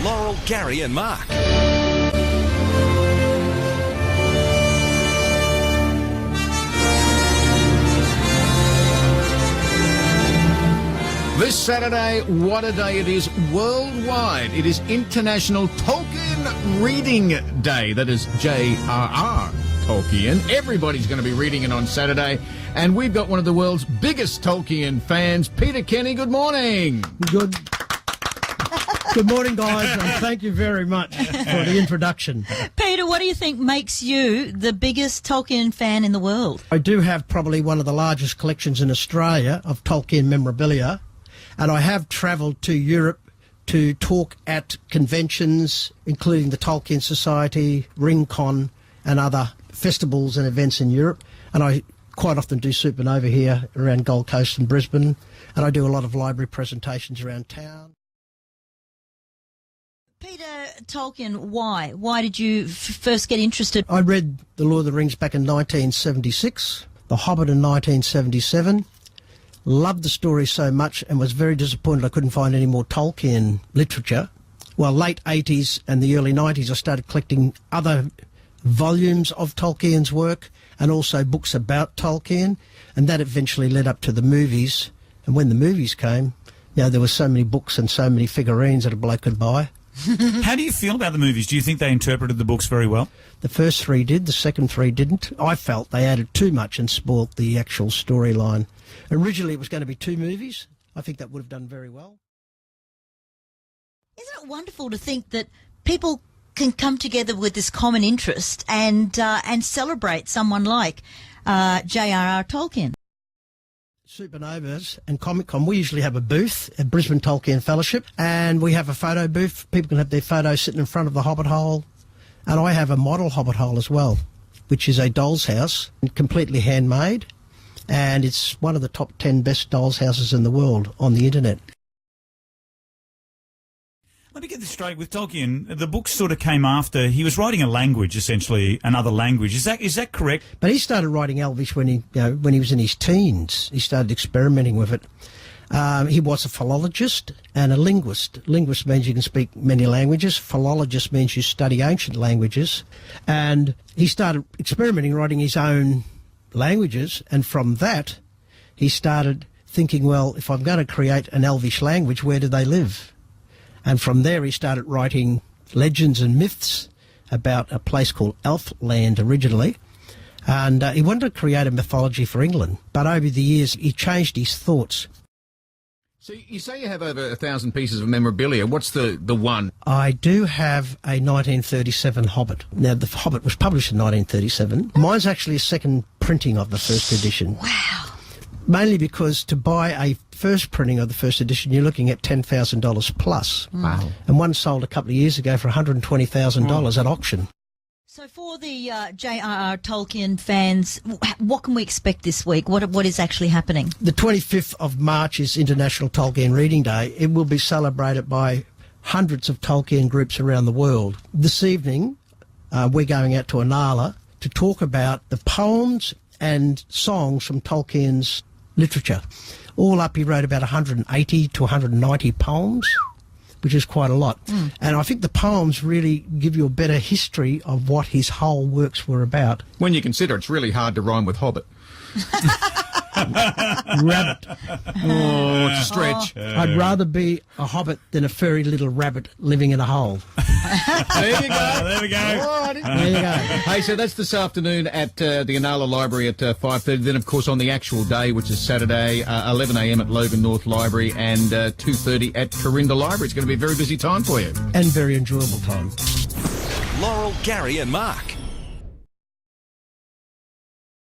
Laurel, Gary and Mark. This Saturday, what a day it is worldwide. It is International Tolkien Reading Day. That is J.R.R. Tolkien. Everybody's going to be reading it on Saturday. And we've got one of the world's biggest Tolkien fans, Peter Kenny. Good morning. Good morning, guys, and thank you very much for the introduction. Peter, what do you think makes you the biggest Tolkien fan in the world? I do have probably one of the largest collections in Australia of Tolkien memorabilia, and I have travelled to Europe to talk at conventions, including the Tolkien Society, RingCon, and other festivals and events in Europe. And I quite often do Supernova here around Gold Coast and Brisbane, and I do a lot of library presentations around town. Peter Tolkien, why? Why did you first get interested? I read The Lord of the Rings back in 1976, The Hobbit in 1977, loved the story so much and was very disappointed I couldn't find any more Tolkien literature. Well, late 80s and the early 90s I started collecting other volumes of Tolkien's work and also books about Tolkien, and that eventually led up to the movies. And when the movies came, there were so many books and so many figurines that a bloke could buy. How do you feel about the movies? Do you think they interpreted the books very well? The first three did, the second three didn't. I felt they added too much and spoilt the actual storyline. Originally it was going to be 2 movies. I think that would have done very well. Isn't it wonderful to think that people can come together with this common interest and celebrate someone like J.R.R. Tolkien? Supernovas and Comic-Con, we usually have a booth at Brisbane Tolkien Fellowship, and we have a photo booth. People can have their photos sitting in front of the Hobbit hole, and I have a model Hobbit hole as well, which is a doll's house, completely handmade, and it's one of the top 10 best doll's houses in the world on the internet. Let me get this straight. With Tolkien, the books sort of came after. He was writing a language, essentially, another language. Is that correct? But he started writing Elvish when he was in his teens. He started experimenting with it. He was a philologist and a linguist. Linguist means you can speak many languages. Philologist means you study ancient languages. And he started experimenting, writing his own languages. And from that, he started thinking, well, if I'm going to create an Elvish language, where do they live? And from there he started writing legends and myths about a place called Elfland originally. And he wanted to create a mythology for England. But over the years he changed his thoughts. So you say you have over 1,000 pieces of memorabilia. What's the one? I do have a 1937 Hobbit. Now, the Hobbit was published in 1937. Mine's actually a second printing of the first edition. Wow. Mainly because to buy a first printing of the first edition, you're looking at $10,000 plus. Wow. And one sold a couple of years ago for $120,000 at auction. So for the J.R.R. Tolkien fans, what can we expect this week? What is actually happening? The 25th of March is International Tolkien Reading Day. It will be celebrated by hundreds of Tolkien groups around the world. This evening, we're going out to Inala to talk about the poems and songs from Tolkien's literature. All up, he wrote about 180 to 190 poems, which is quite a lot. And I think the poems really give you a better history of what his whole works were about. When you consider it's really hard to rhyme with Hobbit. Rabbit. Oh, it's a stretch. I'd rather be a hobbit than a furry little rabbit living in a hole. There you go. There we go. There you go. Hey, so that's this afternoon at the Inala Library at 5:30. Then, of course, on the actual day, which is Saturday, 11 a.m. at Logan North Library and 2:30 at Corinda Library. It's going to be a very busy time for you. And very enjoyable time. Laurel, Gary and Mark.